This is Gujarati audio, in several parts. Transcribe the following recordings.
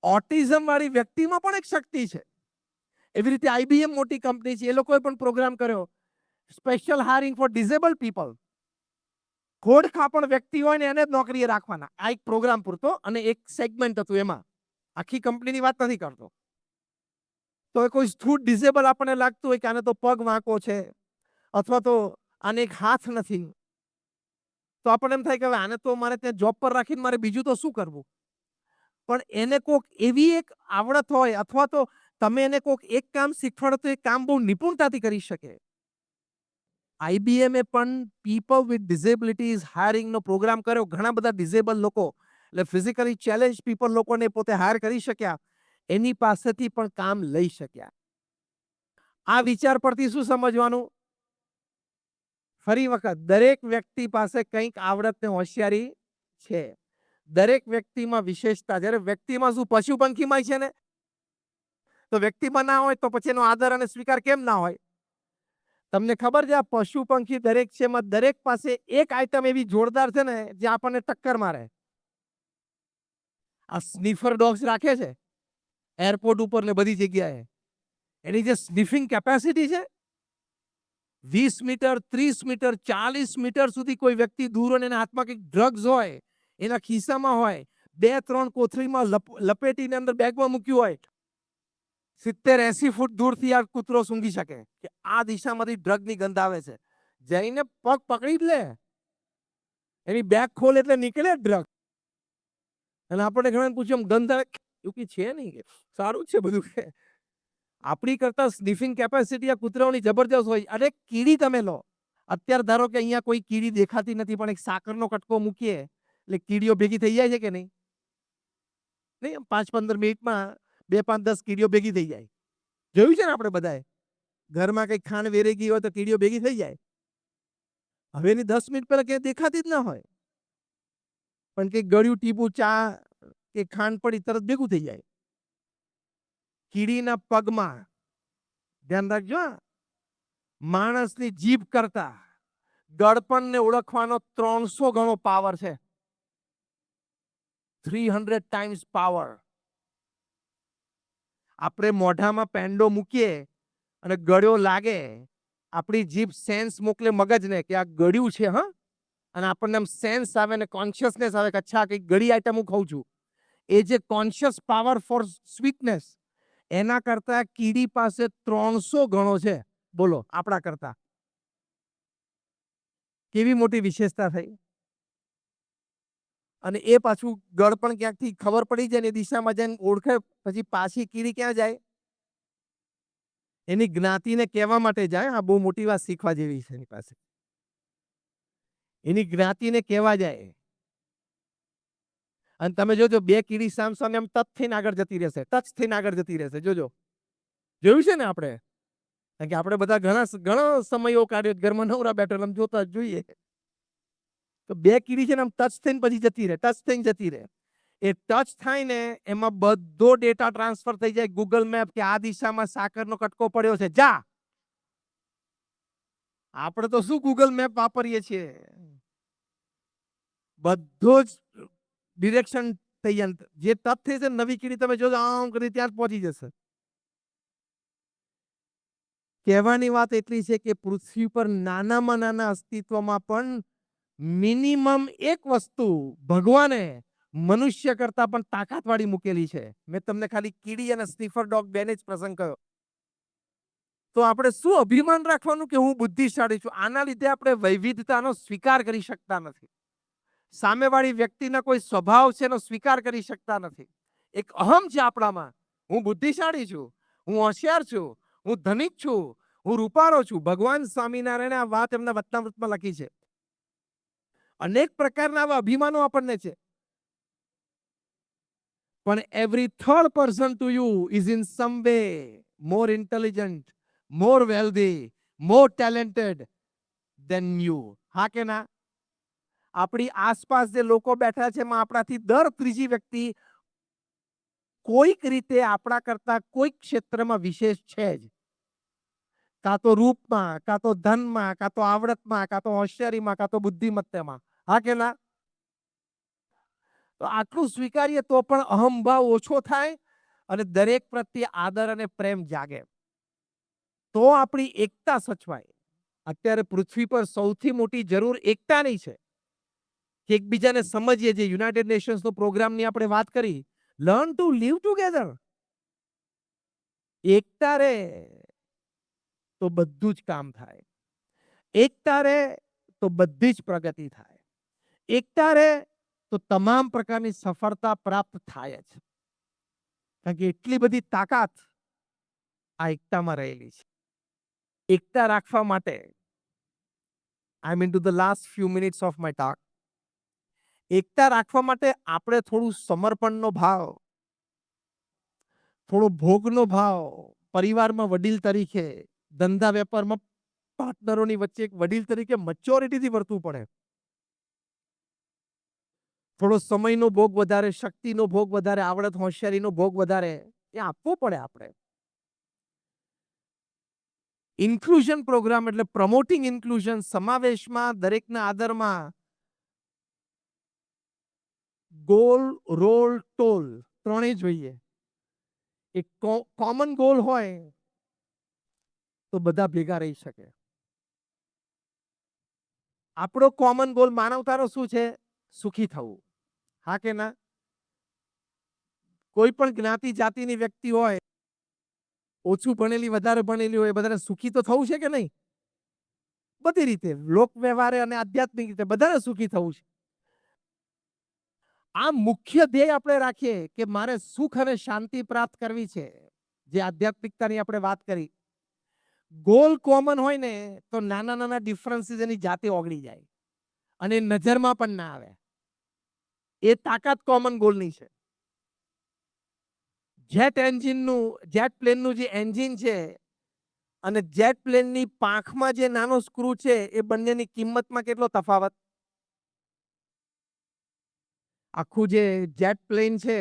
ઓટિઝમ વાળી વ્યક્તિમાં પણ એક શક્તિ છે. એવી રીતે IBM મોટી કંપની છે, એ લોકોએ પણ પ્રોગ્રામ કર્યો special hiring for disable people. ખોડખાપણ વ્યક્તિ હોય ને એને જ નોકરીએ રાખવાના, આ એક પ્રોગ્રામ પૂરતો, અને એક સેગમેન્ટ હતું એમાં. આખી કંપનીની વાત નથી કરતો. તો કોઈ સ્થૂળ ડિસેબલ આપણને લાગતું હોય કે આને તો પગ વાંકો છે, અથવા તો આને એક હાથ નથી, તો આપણને એમ થાય કે હવે આને તો મારે ત્યાં જોબ પર રાખીને મારે બીજું તો શું કરવું. પણ એને કોક એવી એક આવડત હોય, અથવા તો તમે એને કોક એક કામ શીખવાડો તો એ કામ બહુ નિપુણતાથી કરી શકે. IBM એ પણ પીપલ વિથ ડિસેબિલિટીઝ હાયરિંગનો પ્રોગ્રામ કર્યો. ઘણા બધા ડિસેબલ લોકો, એટલે ફિઝિકલી ચેલેન્જ પીપલ લોકોને પોતે હાયર કરી શક્યા, એની પાસેથી પણ કામ લઈ શક્યા. આ વિચાર પરથી શું સમજવાનું? ફરી વખત, દરેક વ્યક્તિ પાસે કંઈક આવડત ને હોશિયારી છે. દરેક વ્યક્તિમાં વિશેષતા, જ્યારે વ્યક્તિમાં શું પશુ પંખીમાં છે ને, તો વ્યક્તિમાં ના હોય તો પછી એનો આદર અને સ્વીકાર કેમ ના હોય? તમને ખબર છે, આ પશુ પંખી દરેક છે, એમાં દરેક પાસે એક આઈટમ એવી જોરદાર છે ને જે આપણને ટક્કર મારે. આ સ્નીફર ડોગ્સ રાખે છે એરપોર્ટ ઉપર ને બધી જગ્યાએ, એની જે સ્નિફિંગ કેપેસિટી છે, 20 મીટર, 30 મીટર, 40 મીટર સુધી કોઈ વ્યક્તિ દૂર હોય, એના હાથમાં કંઈક ડ્રગ્સ હોય, એના ખિસ્સામાં હોય, 2-3 કોથળીમાં લપેટીને અંદર બેગમાં મૂક્યું હોય, 70-80 ફૂટ દૂરથી આ કૂતરો સૂંઘી શકે કે આ દિશામાંથી ડ્રગની ગંધ આવે છે. જઈને પગ પકડી જ લે, એની બેગ ખોલે એટલે નીકળે ડ્રગ. અને આપણે ઘણા પૂછ્યું ગંધ આવે, એવું છે નહીં, કે સારું છે બધું, કે આપણી કરતા સ્નિફિંગ કેપેસિટી આ કૂતરાઓની જબરજસ્ત હોય. અરે કીડી તમે લો, અત્યારે ધારો કે અહીંયા કોઈ કીડી દેખાતી નથી, પણ એક સાકરનો કટકો મૂકીએ એટલે કીડીઓ ભેગી થઈ જાય છે કે નહીં? નહીં, 5-15 મિનિટમાં 2-5-10 કીડીઓ ભેગી થઈ જાય. જોયું છે ને આપણે બધાએ? ઘરમાં કંઈક ખાંડ વેરાઈ ગઈ હોય તો કીડીઓ ભેગી થઈ જાય. હવે એની 10 મિનિટ પહેલા ક્યાંય દેખાતી જ ના હોય, પણ કંઈક ગળ્યું ટીપું ચા કે ખાંડ પડી તરત ભેગું થઈ જાય. કીડીના પગમાં, ધ્યાન રાખજો, માણસની જીભ કરતા ગળપણને ઓળખવાનો 300 ગણો પાવર છે. 300 ટાઈમ્સ પાવર. આપણે મોઢામાં પેંડો મૂકીએ અને ગળ્યો લાગે, આપણી જીભ સેન્સ મોકલે મગજને કે આ ગળ્યું છે, હા, અને આપણને આમ સેન્સ આવે ને કોન્શિયસનેસ આવે કે અચ્છા કંઈક ગળી આઈટમ હું ખાઉં છું. એ જે કોન્શિયસ પાવર ફોર સ્વીટનેસ, એના કરતા કીડી પાસે 300 ગણો છે. બોલો, આપણા કરતા કેવી મોટી વિશેષતા થઈ. અને એ પાછું ગળ પણ ક્યાંકથી ખબર પડી જાય ને દિશામાં જઈને ઓળખે, પછી પાછી કીડી ક્યાં જાય? એની જ્ઞાતિને કહેવા માટે જાય. આ બહુ મોટી વાત શીખવા જેવી છે એની પાસે. એની જ્ઞાતિને કહેવા જાય. અને તમે જોજો, 2 કીડી સામ સામે એમ ટચ થઈને આગળ જતી રહેશે, ટચ થઈને આગળ જતી રહેશે. જોજો, જોયું છે ને આપણે? કારણ કે આપણે બધા ઘણો સમયો કાઢ્યો, ઘરમાં નવરા બેઠો એમ જોતા જોઈએ. તો 2 કીડી છે ને આમ ટચ થઈને પછી જતી રહે, ટચ થઈને જતી રહે. એ ટચ થાય ને એમાં બધો ડેટા ટ્રાન્સફર થઈ જાય ગૂગલ મેપ, કે આ દિશામાં સાકરનો કટકો પડ્યો છે, જા. આપણે તો શું ગૂગલ મેપ વાપરીએ છીએ, બધો જ ડિરેક્શન થઈ જાય. જે ટચ થઈ છે નવી કીડી તમે જોજો આમ કરી ત્યાં જ પહોંચી જશે. કહેવાની વાત એટલી છે કે પૃથ્વી પર નાનામાં નાના અસ્તિત્વમાં પણ મિનિમમ એક વસ્તુ ભગવાને મનુષ્ય કરતા પણ તાકાતવાળી મૂકેલી છે. મેં તમને ખાલી કીડી અને સ્નીફર ડોગ બેને જ પ્રસંગ કર્યો. તો આપણે શું અભિમાન રાખવાનું કે હું બુદ્ધિશાળી છું? આના લીધે આપણે વૈવિધતાનો સ્વીકાર કરી શકતા નથી. સામેવાળી વ્યક્તિના કોઈ સ્વભાવ છે એનો સ્વીકાર કરી શકતા નથી. એક અહમ છે આપણામાં, હું બુદ્ધિશાળી છું, હું હોશિયાર છું, હું ધનિક છું, હું રૂપાળો છું. ભગવાન સ્વામિનારાયણે આ વાત એમના વચનામૃતમાં લખી છે. અનેક પ્રકારના આવા અભિમાનો આપણને છે. પણ every third person to you is in some way more intelligent, more wealthy, more talented than you. હા કે ના? આપણી આસપાસ જે લોકો બેઠા છે એમાં આપણાથી દર ત્રીજી વ્યક્તિ કોઈક રીતે આપણા કરતા કોઈક ક્ષેત્રમાં વિશેષ છે જ. કાં તો રૂપમાં, કાં તો ધનમાં, કાં તો આવડતમાં, કાં તો હોશિયારીમાં, કાં તો બુદ્ધિમત્તામાં. હા કે ના? તો આટલું સ્વીકારીએ તો પણ અહંભાવ ઓછો થાય અને દરેક પ્રત્યે આદર અને પ્રેમ જાગે. તો આપણી એકતા સચવાય. અત્યારે પૃથ્વી પર સૌથી મોટી જરૂર એકતાની છે. કે એકબીજાને સમજીએ, જે યુનાઇટેડ નેશન્સનો પ્રોગ્રામની આપણે વાત કરી, લર્ન ટુ લીવ ટુગેધર. એકતા રે તો બધું જ કામ થાય. એકતા રે તો બધી જ પ્રગતિ થાય. એકતા રે તો તમામ પ્રકારની સફળતા પ્રાપ્ત થાય જ. કારણ કે એટલી બધી તાકાત આ એકતામાં રહેલી છે. એકતા રાખવા માટે I mean to the last few minutes of my talk. એકતા રાખવા માટે આપણે થોડું સમર્પણનો ભાવ, થોડો ભોગનો ભાવ, પરિવારમાં વડીલ તરીકે, ધંધા વેપારમાં પાર્ટનરોની વચ્ચે એક વડીલ તરીકે મેચ્યોરિટીથી વર્તવું પડે. થોડો સમયનો ભોગ વધારે, શક્તિનો ભોગ વધારે, આવડત હોશિયારીનો ભોગ વધારે એ આપવો પડે આપણે. ઇન્ક્લુઝન પ્રોગ્રામ એટલે પ્રમોટિંગ ઇન્ક્લુઝન, સમાવેશમાં, દરેકના આદરમાં ગોલ, રોલ, ટોલ ત્રણેય જોઈએ. એક કોમન ગોલ હોય તો બધા ભેગા રહી શકે. આપણો કોમન ગોલ માનવતાનો શું છે? સુખી થવું. હા કે ના? કોઈ પણ જ્ઞાતિ જાતિની વ્યક્તિ હોય, ઓછું ભણેલી વધારે ભણેલી હોય, બધાને સુખી તો થવું છે કે નહીં? બધી રીતે, લોક વ્યવહારે અને આધ્યાત્મિક રીતે બધાને સુખી થવું છે. આ મુખ્ય ધ્યેય આપણે રાખીએ કે મારે સુખ અને શાંતિ પ્રાપ્ત કરવી છે, જે આધ્યાત્મિકતાની આપણે વાત કરી. ગોલ કોમન હોય ને તો નાના નાના ડિફરન્સીસ એની જાતે ઓગળી જાય અને નજરમાં પણ ના આવે. એ તાકાત કોમન ગોલની છે. જેટ પ્લેનનું જે એન્જિન છે અને જેટ પ્લેનની પાંખમાં જે નાનો સ્ક્રૂ છે, એ બંનેની કિંમતમાં કેટલો તફાવત? આખું જે જેટ પ્લેન છે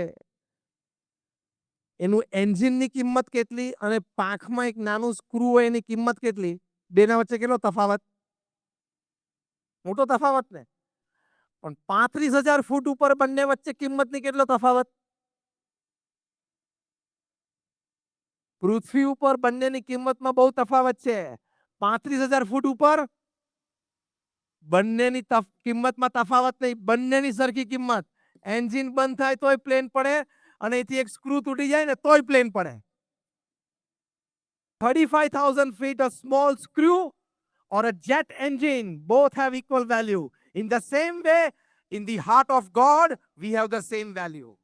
એનું એન્જિનની કિંમત કેટલી અને પાંખમાં એક નાનું સ્ક્રૂ હોય એની કિંમત કેટલી? બેના વચ્ચે કેટલો તફાવત? મોટો તફાવત ને. પણ 35,000 ફૂટ ઉપર બંને વચ્ચે કિંમતની કેટલો તફાવત? પૃથ્વી ઉપર બંનેની કિંમતમાં બહુ તફાવત છે. 35,000 ફૂટ ઉપર બંનેની કિંમતમાં તફાવત નહીં, બંનેની સરખી કિંમત. એન્જિન બંધ થાય તોય પ્લેન પડે અને અહીંથી એક સ્ક્રૂ તૂટી જાય ને તોય પ્લેન પડે. 35,000 feet, a small screw or a jet engine, both have equal value. In the same way, in the heart of God, we have the same value.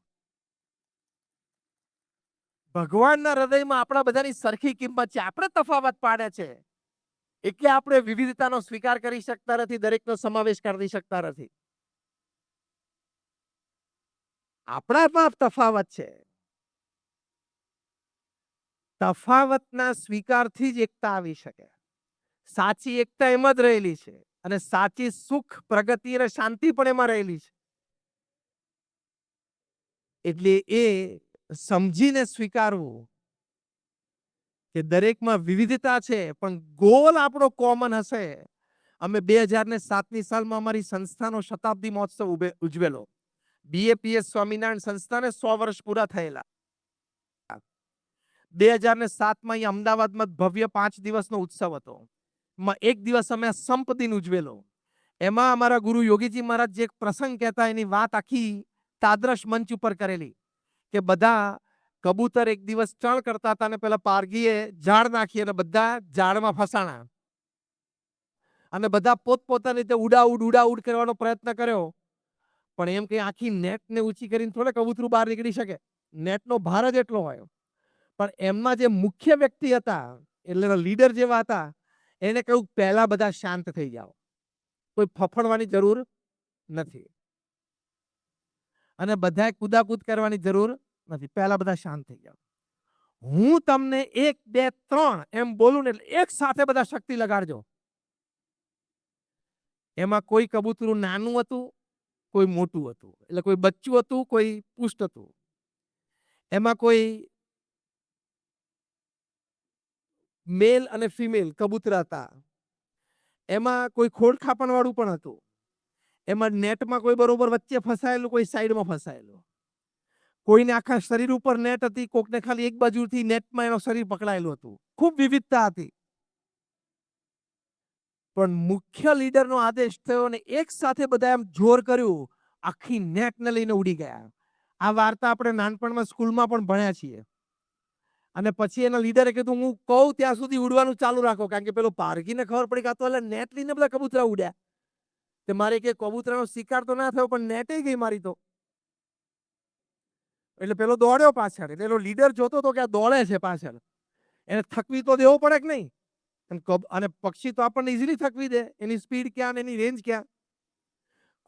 ભગવાનના હૃદયમાં આપણા બધાની સરખી કિંમત છે. આપણે તફાવત પાડે છે એટલે આપણે વિવિધતાનો સ્વીકાર કરી શકતા નથી, દરેકનો સમાવેશ કરી શકતા નથી. આપણામાં તફાવત છે. તફાવતના સ્વીકારથી જ એકતા આવી શકે. સાચી એકતા એમાં જ રહેલી છે અને સાચી સુખ, પ્રગતિ અને શાંતિ પણ એમાં રહેલી છે. એટલે એ સમજીને સ્વીકારવું કે દરેકમાં વિવિધતા છે પણ ગોલ આપણો કોમન હશે. અમે 2007ની સાલમાં અમારી સંસ્થાનો શતાબ્દી મહોત્સવ ઉજવેલો. બીએપીએસ સ્વામિનારાયણ સંસ્થાને 100 વર્ષ પૂરા થયેલા. 2007માં અહીં અમદાવાદમાં ભવ્ય 5 દિવસનો ઉત્સવ હતો. એક દિવસ અમે સંપ દિન ઉજવેલો. એમાં અમારા ગુરુ યોગીજી મહારાજ જે એક પ્રસંગ કહેતા એની વાત આખી તાદ્રશ મંચ ઉપર કરેલી કે બધા કબૂતર એક દિવસ ચણ કરતા હતા અને પેલા પારગીએ ઝાડ નાખી અને બધા ઝાડમાં ફસાણા અને બધા પોતપોતાની રીતે ઉડાઉડ કરવાનો પ્રયત્ન કર્યો. પણ એમ કે આખી નેટને ઊંચી કરીને થોડે કબૂતરું બહાર નીકળી શકે. નેટનો ભાર જ એટલો હોય. પણ એમમાં જે મુખ્ય વ્યક્તિ હતા, એટલે લીડર જેવા હતા, એને કહ્યું પહેલા બધા શાંત થઈ જાઓ, કોઈ ફફડવાની જરૂર નથી અને બધાએ કુદાકૂદ કરવાની જરૂર નથી, પહેલા બધા શાંત થઈ જાઓ. હું તમને 1, 2, 3 એમ બોલું ને એટલે એક સાથે બધા શક્તિ લગાડજો. એમાં કોઈ કબૂતરું નાનું હતું, કોઈ મોટું હતું, એટલે કોઈ બચ્ચું હતું, કોઈ પુષ્ટ હતું. એમાં કોઈ મેલ અને ફિમેલ કબૂતરા હતા. એમાં કોઈ ખોડ ખાપણ વાળું પણ હતું. એમાં નેટમાં કોઈ બરોબર વચ્ચે ફસાયેલું, કોઈ સાઈડમાં ફસાયેલું. કોઈને આખા શરીર ઉપર નેટ હતી, કોકને ખાલી એક બાજુથી નેટમાં એનો શરીર પકડાયેલું હતું. ખૂબ વિવિધતા હતી. પણ મુખ્ય લીડરનો આદેશ થયો અને એક સાથે બધા એમ જોર કર્યું, આખી નેટને લઈને ઉડી ગયા. આ વાર્તા આપણે નાનપણમાં સ્કૂલમાં પણ ભણ્યા છીએ. અને પછી એના લીડરે કીધું, હું કહું ત્યાં સુધી ઉડવાનું ચાલુ રાખો, કારણ કે પેલો પારગીને ખબર પડી કે આ તો એટલે નેટ લઈને બધા કબૂતરા ઉડ્યા. તે મારે કે કબૂતરાનો શિકાર તો ના થયો, પણ નેટે ગઈ મારી તો. એટલે પેલો દોડ્યો પાછળ. એટલે એનો લીડર જોતો હતો કે આ દોડે છે પાછળ, એને થકવી તો દેવો પડે કે નહીં. અને પક્ષી તો આપણને ઇઝીલી થકવી દે, એની સ્પીડ ક્યાં ને એની રેન્જ ક્યાં.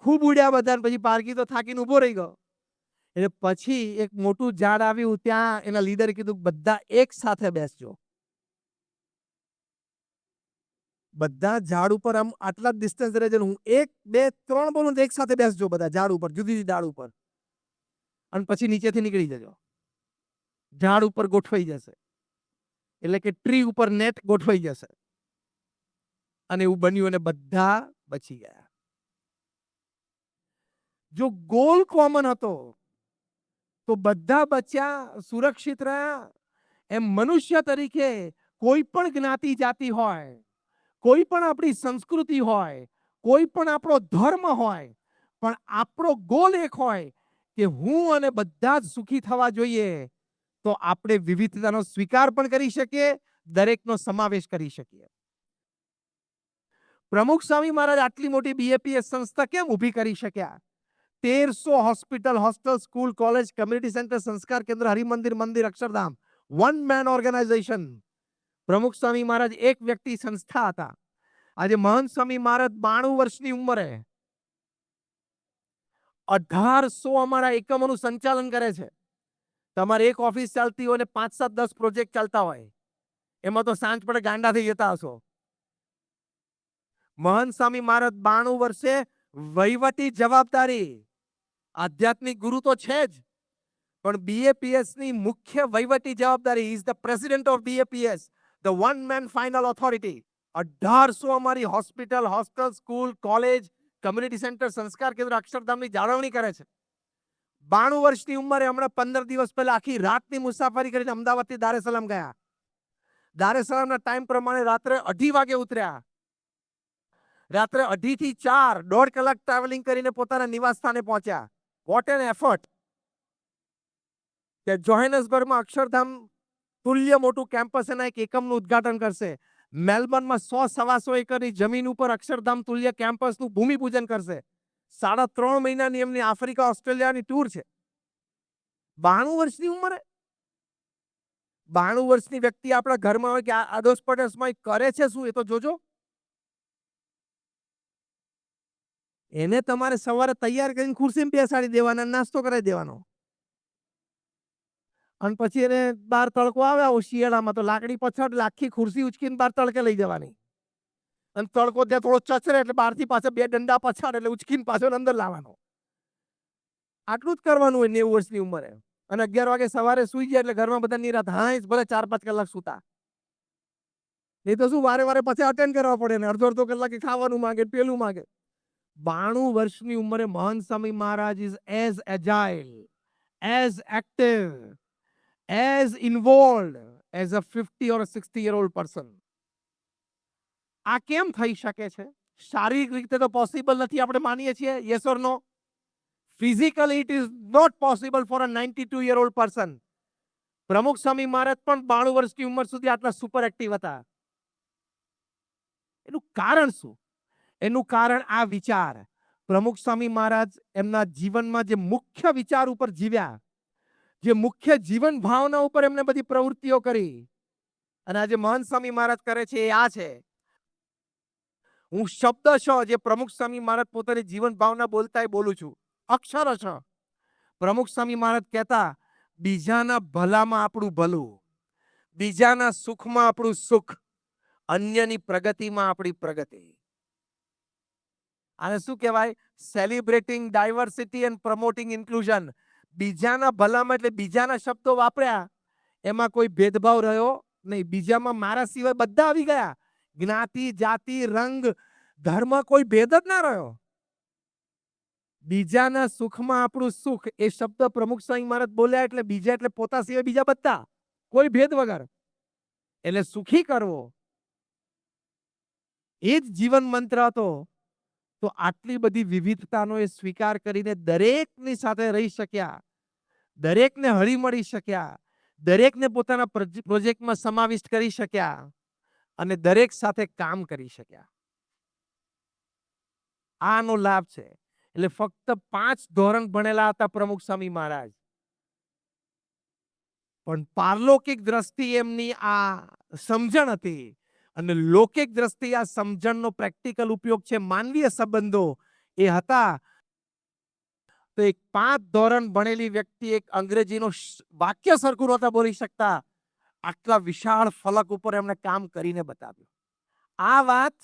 ખૂબ ઉડ્યા બધા, પછી પારગી તો થાકીને ઉભો રહી ગયો. એટલે પછી એક મોટું ઝાડ આવ્યું, ત્યાં એના લીડરે કીધું બધા એક સાથે બેસજો. બધા ઝાડ ઉપર આમ આટલા જ ડિસ્ટન્સ રહે છે. હું 1 2 3 બોલું તો એક સાથે બેસજો બધા ઝાડ ઉપર, જુદી જુદી ડાળ ઉપર. અને પછી નીચેથી નીકળી જજો. ઝાડ ઉપર ગોઠવાઈ જશે. એટલે કે ટ્રી ઉપર નેટ ગોઠવાઈ જશે. અને એવું બન્યું અને બધા બચી ગયા. જો ગોલ કોમન હતો તો બધા બચ્યા, સુરક્ષિત રહ્યા. એમ મનુષ્ય તરીકે કોઈ પણ જ્ઞાતિ જાતિ હોય, કોઈ પણ આપણી સંસ્કૃતિ હોય, કોઈ પણ આપણો ધર્મ હોય, પણ આપણો ગોલ એક હોય કે હું અને બધા જ સુખી થવા જોઈએ, તો આપણે વિવિધતાનો સ્વીકાર પણ કરી શકીએ, દરેકનો સમાવેશ કરી શકીએ. પ્રમુખ સ્વામી મહારાજ આટલી મોટી બીએપીએસ સંસ્થા કેમ ઊભી કરી શક્યા? 1300 hospital, hostel, school, college, community centre, સંસ્કાર કેન્દ્ર, હરિમંદિર, મંદિર, અક્ષરધામ, વન મેન ઓર્ગેનાઇઝેશન. પ્રમુખ સ્વામી મહારાજ એક વ્યક્તિ સંસ્થા હતા. આજે મહંત સ્વામી મહારાજ 92 વર્ષની ઉંમરે 1800 અમારા એકમોનું સંચાલન કરે છે. તમારે એક ઓફિસ ચાલતી હોય ને 5 7 10 પ્રોજેક્ટ ચાલતા હોય, એમાં તો સાંજ પડે ગાંડા થઈ જતા હશો. મહંત સ્વામી મહારાજ 92 વર્ષે વહીવટી જવાબદારી, આધ્યાત્મિક ગુરુ તો છે જ, પણ બીએપીએસ ની મુખ્ય વહીવટી જવાબદારી, is the president of BAPS, the one man final authority. 1800 અમારી hospital, hostel, school, college, community centre, સંસ્કાર કેન્દ્ર, અક્ષરધામની જાળવણી કરે છે. 92 વર્ષની ઉંમરે હમણાં 15 દિવસ પહેલા આખી રાતની મુસાફરી કરીને અમદાવાદથી દાર સલામ ગયા. દાર સલામના ટાઈમ પ્રમાણે રાત્રે 2:30 વાગે ઉતર્યા. રાત્રે 2:30 થી 4, 1.5 કલાક ટ્રાવેલિંગ કરીને પોતાના નિવાસ સ્થાને પહોંચ્યા. What an effort. કે જોહાનસબર્ગમાં અક્ષરધામ તુલ્ય મોટું કેમ્પસ એના એક એકમનું ઉદ્ઘાટન કરશે. મેલબર્નમાં 100-125 એકરની જમીન ઉપર અક્ષરધામ તુલ્ય કેમ્પસનું ભૂમિપૂજન કરશે. 3.5 મહિનાની એમની આફ્રિકા, ઓસ્ટ્રેલિયાની ટૂર છે. 92 વર્ષની ઉંમરે 92 વર્ષની વ્યક્તિ આપણા ઘરમાં હોય કે આડોશ પડોશમાં કરે છે શું, એ તો જોજો. એને તમારે સવારે તૈયાર કરીને ખુરશીમાં બેસાડી દેવાના, નાસ્તો કરાવી દેવાનો. અને પછી એને બહાર તડકો આવે શિયાળામાં, તો લાકડી પછાડ આખી ખુરશી ઉચકીને બહાર તડકે લઈ જવાની. અને તડકો ત્યાં થોડો ચચરે એટલે બહારથી પાછા 2 ડંડા પછાડ એટલે ઉચકીને પાછો અંદર લાવવાનો. આટલું જ કરવાનું હોય 90 વર્ષની ઉંમરે. અને 11 વાગે સવારે સુઈ જાય એટલે ઘરમાં બધા નિરાત, હા ભલે 4-5 કલાક સુતા. એ તો શું વારે વારે પછી અટેન્ડ કરવા પડે ને, અડધો કલાકે ખાવાનું માંગે, પેલું માંગે. 92 વર્ષની ઉંમરે Mahant Swami Maharaj is as agile, as active, as involved as a 50 or 60 year old person. આ કેમ થઈ શકે છે? શારીરિક રીતે તો પોસિબલ નથી, આપણે માનીએ છીએ, yes or no? Physically it is not possible for a 92 year old person. પ્રમુખ સ્વામી મહારાજ પણ 92 વર્ષની ઉંમર સુધી આટલા સુપર એક્ટિવ હતા. એનું કારણ શું? એનું કારણ આ વિચાર. પ્રમુખ સ્વામી મહારાજ એમના જીવનમાં જે મુખ્ય વિચાર ઉપર જીવ્યા, જે મુખ્ય જીવન ભાવના ઉપર એમને બધી પ્રવૃત્તિઓ કરી, અને આજે મહંત સ્વામી મહારાજ કરે છે એ આ છે. હું શબ્દશ જે પ્રમુખ સ્વામી મહારાજ પોતાની જીવન ભાવના બોલતા એ બોલું છું, અક્ષરશ. પ્રમુખ સ્વામી મહારાજ કહેતા, બીજાના ભલામાં આપણું ભલું, બીજાના સુખમાં આપણું સુખ, અન્યની પ્રગતિમાં આપણી પ્રગતિ. આને શું કહેવાય? Celebrating diversity and promoting inclusion. બીજાના ભલામાં એટલે બીજાના શબ્દો વાપર્યા, એમાં કોઈ ભેદભાવ રહ્યો નહીં. બીજામાં મારા સિવાય બધા આવી ગયા. જ્ઞાતિ, જાતિ, રંગ, ધર્મ કોઈ ભેદ જ ના રહ્યો. બીજાના સુખમાં આપણું સુખ એ શબ્દ પ્રમુખ સ્વામી મહારાજ બોલ્યા એટલે બીજા એટલે પોતા સિવાય બીજા બધા, કોઈ ભેદ વગર. એટલે સુખી કરવો એ જ જીવન મંત્ર હતો. તો આટલી બધી વિવિધતાનો એ સ્વીકાર કરીને દરેકની સાથે રહી શક્યા, દરેકને હળી મળી શક્યા, દરેકને પોતાના પ્રોજેક્ટમાં સમાવિષ્ટ કરી શક્યા અને દરેક સાથે કામ કરી શક્યા. આનો લાભ છે. એટલે ફક્ત 5 ધોરણ ભણેલા હતા પ્રમુખ સ્વામી મહારાજ, પણ પારલૌકિક દ્રષ્ટિ એમની આ સમજણ હતી અને લૌકિક દ્રષ્ટિ આ સમજણનો પ્રેક્ટિકલ ઉપયોગ છે માનવીય સંબંધો એ હતા. તો એક 5 ધોરણ ભણેલી વ્યક્તિ એક અંગ્રેજીનો વાક્ય સરખું નહોતા બોલી શકતા, આટલા વિશાળ ફલક ઉપર એમણે કામ કરીને બતાવ્યું. આ વાત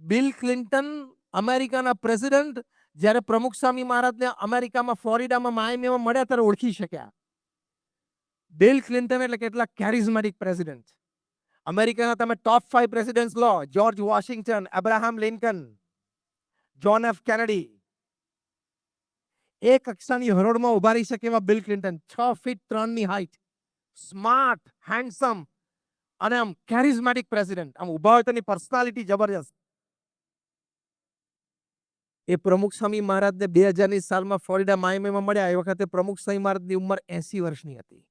બિલ ક્લિન્ટન અમેરિકાના પ્રેસિડેન્ટ જ્યારે પ્રમુખ સ્વામી મહારાજને અમેરિકામાં ફ્લોરિડામાં માયામીમાં મળ્યા ત્યારે ઓળખી શક્યા. બિલ ક્લિન્ટન એટલે કેટલા કેરિઝમેટિક પ્રેસિડેન્ટ. અમેરિકાના તમે ટોપ 5 પ્રેસિડેન્ટ્સ લો, George Washington, Abraham Lincoln, John F Kennedy, એક કક્ષાની હરોળમાં ઉભા રહી શકે એવા બિલ ક્લિન્ટન, 6 ફીટ 3 ની હાઈટ, સ્માર્ટ, હેન્ડસમ અને આમ કેરિઝમેટિક પ્રેસિડેન્ટ. આમ ઉભા હોય તેની પર્સનાલિટી જબરજસ્ત. એ પ્રમુખ સ્વામી મહારાજને 2000ની સાલમાં ફ્લોરિડા માયામીમાં મળ્યા. એ વખતે પ્રમુખ સ્વામી મહારાજની ઉંમર 80 વર્ષની હતી.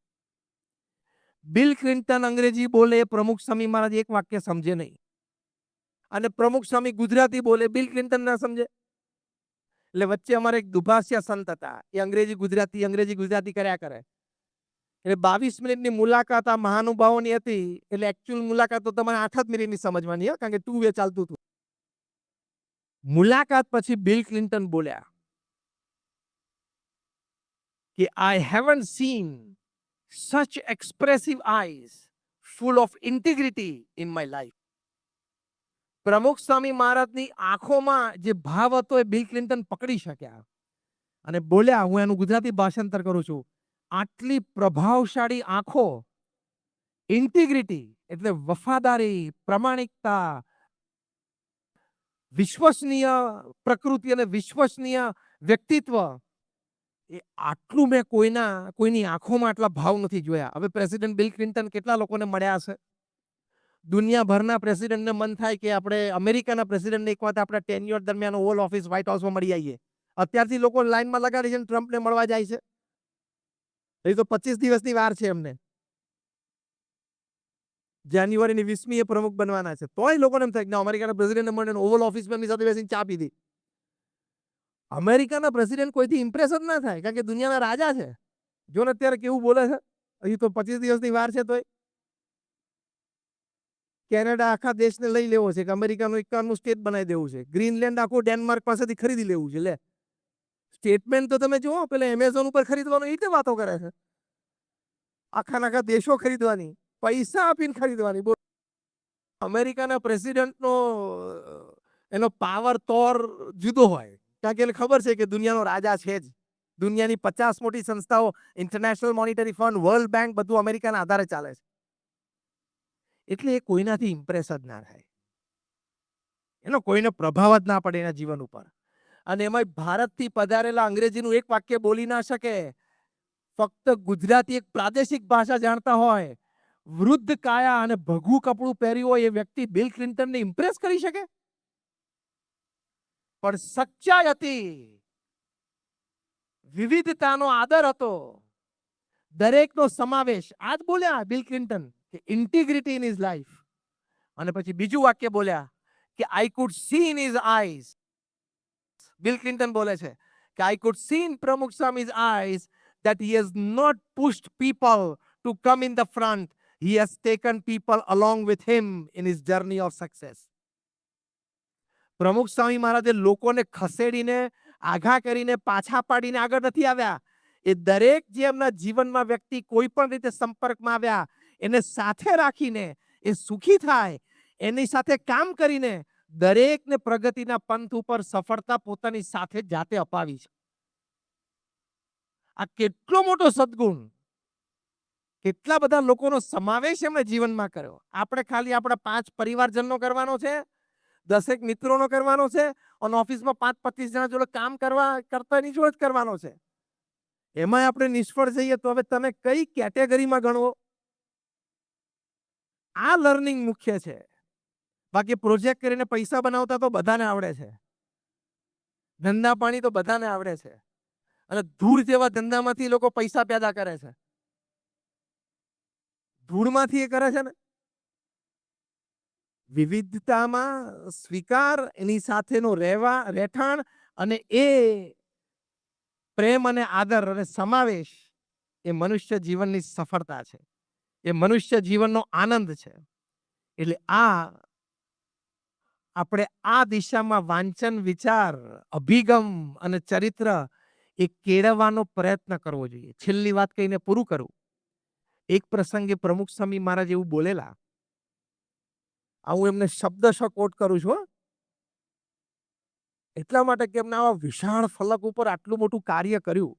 બિલ ક્લિન્ટન અંગ્રેજી બોલે, પ્રમુખ સ્વામી મહારાજ એક વાક્ય સમજે નહીં. અને પ્રમુખ સ્વામી ગુજરાતી બોલે, બિલ ક્લિન્ટન ના સમજે. એટલે વચ્ચે અમારે એક દુભાષિયા સંત હતા, એ અંગ્રેજી ગુજરાતી કર્યા કરે. એટલે 22 મિનિટની મુલાકાત આ મહાનુભાવોની હતી. એટલે એકચ્યુઅલ મુલાકાત તો તમારે 8 જ મિનિટની સમજવાની, કારણ કે 2 વે ચાલતું હતું. મુલાકાત પછી બિલ ક્લિન્ટન બોલ્યા કે I haven't seen such expressive eyes full of integrity in my life. પ્રમુખ સ્વામી મહારાજની આંખોમાં જે ભાવ હતો એ બિલ ક્લિન્ટન પકડી શક્યા અને બોલ્યા, હું એનું ગુજરાતી ભાષાંતર કરું છું, આટલી પ્રભાવશાળી આંખો, ઇન્ટિગ્રિટી એટલે વફાદારી, પ્રામાણિકતા, વિશ્વસનીય પ્રકૃતિ અને વિશ્વસનીય વ્યક્તિત્વ, એ આટલું મેં કોઈની આંખોમાં આટલા ભાવ નથી જોયા. હવે પ્રેસિડેન્ટ બિલ ક્લિન્ટન કેટલા લોકોને મળ્યા હશે? દુનિયાભરના પ્રેસિડેન્ટને મન થાય કે આપણે અમેરિકાના પ્રેસિડેન્ટને એક વખત આપણા ટેન્યુઅર દરમિયાન ઓવલ ઓફિસ વ્હાઇટ હાઉસમાં મળી આવીએ. અત્યારથી લોકો લાઈનમાં લગાડી છે, ટ્રમ્પને મળવા જાય છે. એ તો 25 દિવસની વાર છે એમને. જાન્યુઆરીની 20મી એ પ્રમુખ બનવાના છે. તોય લોકોને એમ થાય કે અમેરિકાના પ્રેસિડેન્ટને મળીને ઓવલ ઓફિસમાં એમની સાથે બેસીને ચા પીધી. અમેરિકાના પ્રેસિડેન્ટ કોઈથી ઇમ્પ્રેસ જ ના થાય, કારણ કે દુનિયાના રાજા છે. જો ને અત્યારે કેવું બોલે છે, હજી તો 25 દિવસની વાર છે. તોય કેનેડા આખા દેશને લઈ લેવો છે કે અમેરિકાનું 51મું સ્ટેટ બનાવી દેવું છે. ગ્રીનલેન્ડ આખું ડેનમાર્ક પાસેથી ખરીદી લેવું છે. લે, સ્ટેટમેન્ટ તો તમે જુઓ, પેલા એમેઝોન ઉપર ખરીદવાનું એ રીતે વાતો કરે છે. આખા દેશો ખરીદવાની, પૈસા આપીને ખરીદવાની. અમેરિકાના પ્રેસિડેન્ટનો એનો પાવર તોર જુદો હોય, કારણ કે એને ખબર છે કે દુનિયાનો રાજા છે જ. દુનિયાની 50 મોટી સંસ્થાઓ, international monetary fund, world bank, બધું અમેરિકાના આધારે ચાલે છે. એટલે એ કોઈનાથી ઇમ્પ્રેસ જ ના થાય, એનો કોઈનો પ્રભાવ જ ના પડે એના જીવન ઉપર. અને એમાં ભારતથી પધારેલા અંગ્રેજીનું એક વાક્ય બોલી ના શકે, ફક્ત ગુજરાતી એક પ્રાદેશિક ભાષા જાણતા હોય, વૃદ્ધ કાયા અને ભગવું કપડું પહેર્યું હોય એ વ્યક્તિ બિલ ક્લિન્ટનને ઇમ્પ્રેસ કરી શકે? પણ સચ્ચાઈ હતી, વિવિધતાનો આદર હતો, દરેકનો સમાવેશ. આજ બોલ્યા બિલ ક્લિન્ટન કે ઇન્ટિગ્રિટી ઇન હિઝ લાઈફ. અને પછી બીજું વાક્ય બોલ્યા કે I could C in his eyes. Bill Clinton બોલે છે કે આઈ કુડ સી ઇન પ્રમુખ સ્વામીઝ eyes that he has not pushed people to come in the front. He has taken people along with him in his journey of success. પ્રમુખ સ્વામી મહારાજે લોકોને ખસેડીને, આઘા કરીને, પાછા પાડીને આગળ નથી આવ્યા. એ દરેક જે એમના જીવનમાં વ્યક્તિ કોઈ પણ રીતે સંપર્કમાં આવ્યા એને સાથે રાખીને એ સુખી થાય, એની સાથે કામ કરીને દરેકને પ્રગતિના પંથ ઉપર સફળતા પોતાની સાથે જાતે અપાવી છે. આ કેટલો મોટો સદગુણ, કેટલા બધા લોકોનો સમાવેશ એમણે જીવનમાં કર્યો. આપણે ખાલી આપણા 5 પરિવારજનો કરવાનો છે, 10 મિત્રોનો કરવાનો છે અને ઓફિસમાં 5-25 જણા જોડે કામ કરતા એની જોડે જ કરવાનો છે. એમાં આપણે નિષ્ફળ જઈએ તો હવે તમે કઈ કેટેગરીમાં ગણવો? આ લર્નિંગ મુખ્ય છે. બાકી પ્રોજેક્ટ કરીને પૈસા બનાવતા તો બધાને આવડે છે. ધંધા પાણી તો બધાને આવડે છે. અને ધૂળ જેવા ધંધામાંથી લોકો પૈસા પેદા કરે છે. ધૂળમાંથી એ કરે છે ને. વિવિધતામાં સ્વીકાર, એની સાથેનો રહેઠાણ અને એ પ્રેમ અને આદર અને સમાવેશ એ મનુષ્ય જીવનની સફળતા છે. એ મનુષ્ય જીવનનો આનંદ છે. એટલે આપણે આ દિશામાં વાંચન, વિચાર, અભિગમ અને ચરિત્ર એ કેળવવાનો પ્રયત્ન કરવો જોઈએ. છેલ્લી વાત કહીને પૂરું કરું. એક પ્રસંગે પ્રમુખ સ્વામી મહારાજ એવું બોલેલા, હું એમને શબ્દશ કોટ કરું છું. એટલા માટે કે એમને આવા વિશાળ ફલક ઉપર આટલું મોટું કાર્ય કર્યું.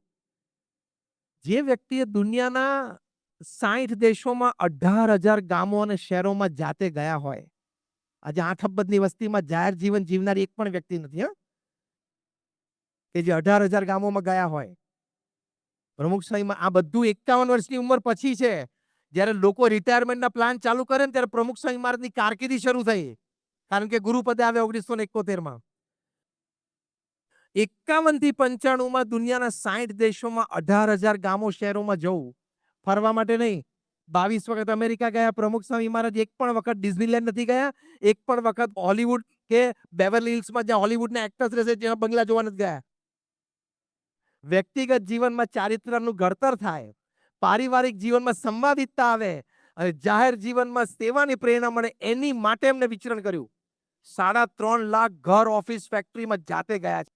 જે વ્યક્તિએ દુનિયાના 60 દેશોમાં 18,000 ગામો અને શહેરોમાં જાતે ગયા હોય, આજે 8 અબજની વસ્તીમાં જાહેર જીવન જીવનારી એક પણ વ્યક્તિ નથી કે જે 18,000 ગામોમાં ગયા હોય. પ્રમુખ સ્વામીમાં આ બધું 51 વર્ષની ઉંમર પછી છે. જ્યારે લોકો રિટાયરમેન્ટના પ્લાન ચાલુ કરે ને ત્યારે પ્રમુખ સ્વામી મહારાજની કારકિર્દી શરૂ થઈ. કારણ કે ગુરુપદે આવે 1971માં. 51 થી 95 દુનિયાના 60 દેશોમાં 18,000 ગામો શહેરોમાં જવું ફરવા માટે નહીં. 22 વખત અમેરિકા ગયા પ્રમુખ સ્વામી મહારાજ. એક પણ વખત ડિઝનીલેન્ડ નથી ગયા. એક પણ વખત હોલીવુડ કે બેવરલી હિલ્સમાં જ્યાં હોલીવુડના એક્ટર્સ રહે છે ત્યાં બંગલા જોવા નથી ગયા. વ્યક્તિગત જીવનમાં ચારિત્રનું ઘડતર થાય, પારિવારિક જીવનમાં સંવાદિતતા આવે અને જાહેર જીવનમાં સેવાની પ્રેરણા મળે એની માટે એમને વિચરણ કર્યું. 3.5 લાખ ઘર, ઓફિસ, ફેક્ટરીમાં જાતે ગયા છે.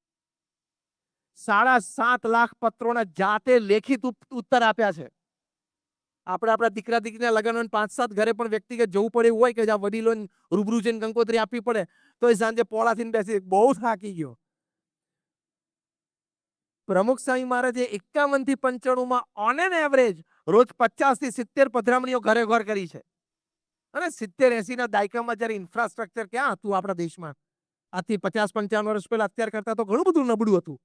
7.5 લાખ પત્રોના જાતે લેખિત ઉત્તર આપ્યા છે. આપણે આપણા દીકરા દીકરીના લગ્ન 5-7 ઘરે પણ વ્યક્તિગત જવું પડે એવું હોય કે જ્યાં વડીલો રૂબરૂ જઈને કંકોત્રી આપવી પડે તો એ સાંજે પોળાથી બેસી બહુ થાકી ગયો. પ્રમુખ સ્વામી મહારાજે 51 થી 95માં ઓન એન એવરેજ રોજ 50 થી 70 પધરામણીઓ ઘરે ઘર કરી છે. અને 70-80 ના દાયકામાં જ્યારે ઇન્ફ્રાસ્ટ્રક્ચર ક્યાં હતું આપણા દેશમાં, આજથી 50-55 વર્ષ પહેલા અત્યાર કરતા તો ઘણું બધું નબળું હતું.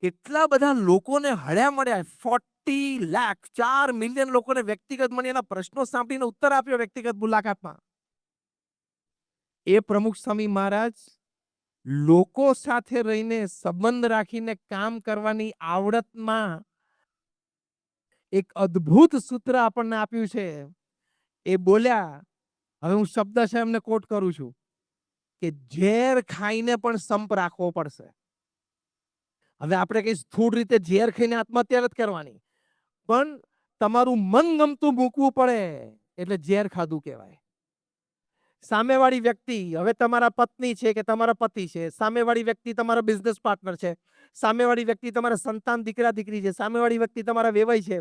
એટલા બધા લોકોને હળ્યા મળ્યા, 40 લાખ 4 મિલિયન લોકોને વ્યક્તિગત મળી એના પ્રશ્નો સાંભળીને ઉત્તર આપ્યો વ્યક્તિગત મુલાકાતમાં. એ પ્રમુખ સ્વામી મહારાજ લોકો સાથે રહીને સંબંધ રાખીને કામ કરવાની આવડતમાં એક અદ્ભુત સૂત્ર આપણને આપ્યું છે. એ બોલ્યા, હવે હું શબ્દ છે એમને કોટ કરું છું કે ઝેર ખાઈને પણ સંપ રાખવો પડશે. હવે આપણે કઈ સ્થૂળ રીતે ઝેર ખાઈને આત્મહત્યા નથી કરવાની, પણ તમારું મન ગમતું મૂકવું પડે એટલે ઝેર ખાધું કહેવાય. સામેવાળી વ્યક્તિ હવે તમારા પત્ની છે કે તમારા પતિ છે, સામેવાળી વ્યક્તિ તમારા બિઝનેસ પાર્ટનર છે, સામેવાળી વ્યક્તિ તમારા સંતાન દીકરા દીકરી છે, સામેવાળી વ્યક્તિ તમારા વેવાઈ છે.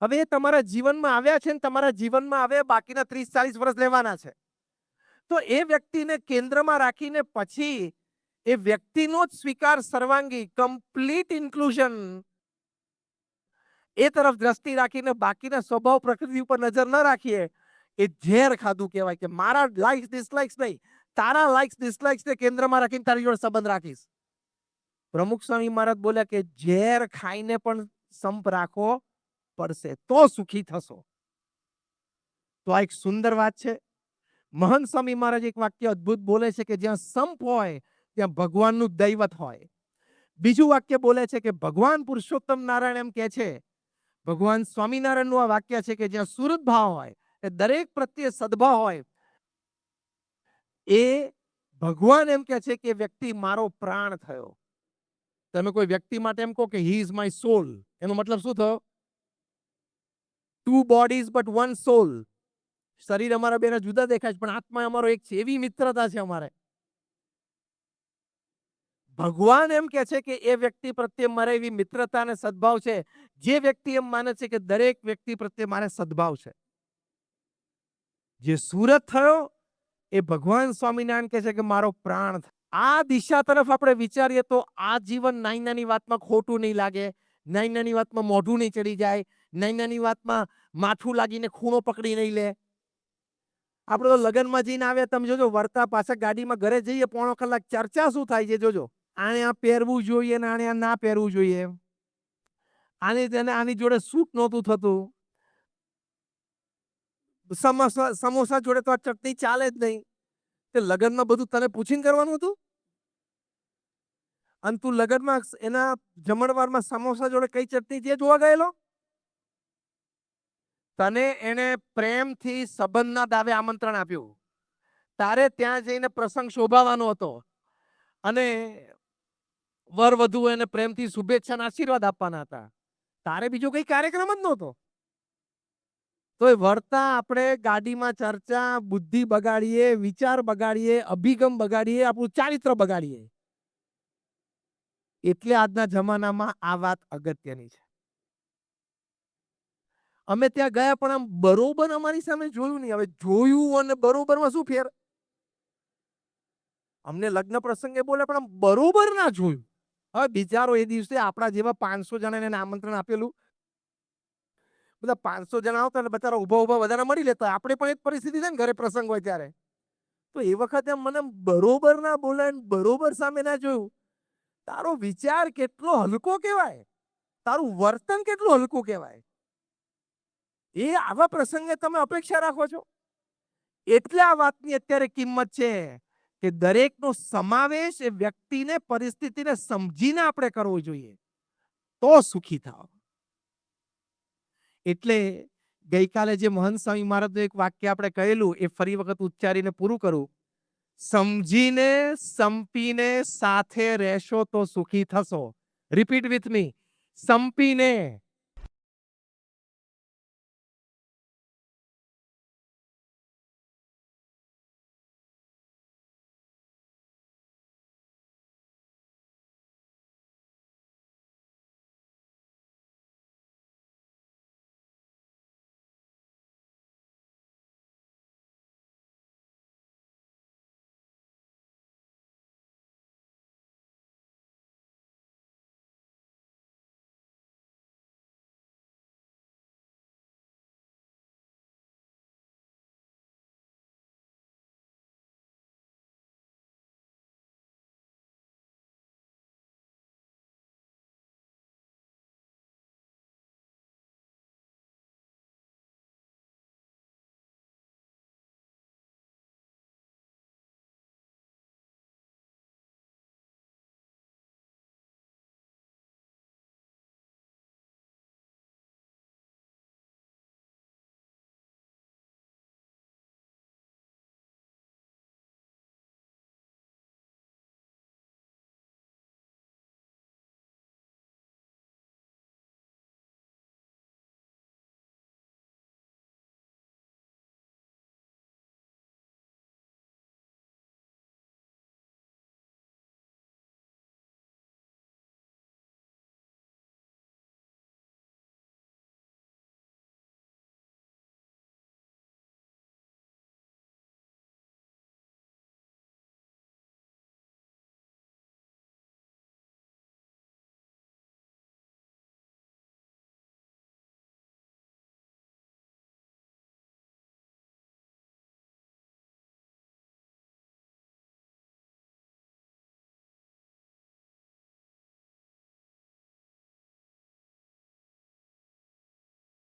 હવે એ તમારા જીવનમાં આવ્યા છે ને તમારા જીવનમાં આવે બાકીના 30-40 વર્ષ લેવાના છે. તો એ વ્યક્તિને કેન્દ્રમાં રાખીને પછી એ વ્યક્તિનો જ સ્વીકાર સર્વાંગી કમ્પ્લીટ ઇન્ક્લુઝન એ તરફ દ્રષ્ટિ રાખીને બાકીના સ્વભાવ પ્રકૃતિ ઉપર નજર ન રાખીએ એ ઝેર ખાધું કહેવાય. કે મારા લાઇક્સ ડિસલાઇક્સ નહીં, તારા લાઇક્સ ડિસલાઇક્સ ને કેન્દ્રમાં રાખીને તારી જોડે સંબંધ રાખીશ. પ્રમુખ સ્વામી મહારાજ બોલ્યા કે ઝેર ખાઈને પણ સંપ રાખવો પડશે તો સુખી થશો. તો આ એક સુંદર વાત છે. મહંત સ્વામી મહારાજ એક વાક્ય અદ્ભુત બોલે છે કે જ્યાં સંપ હોય ત્યાં ભગવાનનું દૈવત હોય. બીજું વાક્ય બોલે છે કે ભગવાન પુરુષોત્તમ નારાયણ એમ કહે છે, ભગવાન સ્વામિનારાયણનું આ વાક્ય છે કે જ્યાં સુરત ભાવ હોય એ દરેક પ્રત્યે સદભાવ હોય, એ ભગવાન એમ કહે છે કે વ્યક્તિ મારો પ્રાણ થયો. તમે કોઈ વ્યક્તિ માટે એમ કહો કે હી ઇઝ માય સોલ, એનો મતલબ શું થયો? 2 બોડીઝ બટ 1 સોલ. શરીર અમારા બેના જુદા દેખાય છે પણ આત્મા અમારો એક છે. એવી મિત્રતા છે અમારે. ભગવાન એમ કહે છે કે એ વ્યક્તિ પ્રત્યે મારે એવી મિત્રતા અને સદભાવ છે. જે વ્યક્તિ એમ માને છે કે દરેક વ્યક્તિ પ્રત્યે મારે સદભાવ છે. જે સુરત થયો એ ભગવાન સ્વામિનારાયણ કહે છે કે મારો પ્રાણ. આ દિશા તરફ આપણે વિચારીએ તો આ જીવન નાની નાની વાતમાં ખોટું નહીં લાગે, નાની નાની વાતમાં મોઢું નહીં ચડી જાય, નાની નાની વાતમાં માથું લાગીને ખૂણો પકડી નહીં લે. આપણે તો લગ્નમાં જઈને આવ્યા, તમે જોજો વળતા પાછા ગાડીમાં ઘરે જઈએ પોણો કલાક ચર્ચા શું થાય છે જોજો. આને આ પહેરવું જોઈએ ને આને આ ના પહેરવું જોઈએ, આની જોડે સૂટ નહોતું થતું, સમોસા જોડે તો આ ચટણી ચાલે જ નહીં. તે લગ્નમાં બધું તને પૂછીને કરવાનું હતું, અને તું લગ્નમાં એના જમણવારમાં સમોસા જોડે કઈ ચટણી છે જોવા ગયેલો? તને એને પ્રેમથી સંબંધના દાવે આમંત્રણ આપ્યું, તારે ત્યાં જઈને પ્રસંગ શોભાવાનો હતો અને વર વધુ એને પ્રેમથી શુભેચ્છા આશીર્વાદ આપવાના હતા. તારે બીજો કઈ કાર્યક્રમ જ નહોતો. તો એ વળતા આપણે ગાડીમાં ચર્ચા, બુદ્ધિ બગાડીએ, વિચાર બગાડીએ, અભિગમ બગાડીએ, આપણું ચારિત્ર બગાડીએ. એટલે આજના જમાનામાં આ વાત અગત્યની છે. અમે ત્યાં ગયા પણ આમ બરોબર અમારી સામે જોયું નહીં. હવે જોયું અને બરોબરમાં શું ફેર? અમને લગ્ન પ્રસંગે બોલે પણ આમ બરોબર ના જોયું. હવે બિચારો એ દિવસે આપણા જેવા 500 જણાને એને આમંત્રણ આપેલું, બધા 500 જણા આવતા એટલે બચારા ઉભા વધારે મળી લેતા. આપણે પણ એ જ પરિસ્થિતિ છે ને, ઘરે પ્રસંગ હોય ત્યારે. તો એ વખતે મને બરોબર ના બોલાય, બરોબર સામે ના જોયું. તારો વિચાર કેટલો હલકો કહેવાય, તારું વર્તન કેટલું હલકું કહેવાય, એ આવા પ્રસંગે તમે અપેક્ષા રાખો છો? એટલે આ વાતની અત્યારે કિંમત છે કે દરેકનો સમાવેશ એ વ્યક્તિને, પરિસ્થિતિને સમજીને આપણે કરવો જોઈએ, તો સુખી થાવ. એટલે ગઈકાલે જે મહંત સ્વામી મહારાજનું એક વાક્ય આપણે કહેલું એ ફરી વખત ઉચ્ચારીને પૂરું કરું. સમજીને સંપીને સાથે રહેશો તો સુખી થશો. Repeat with me. સંપીને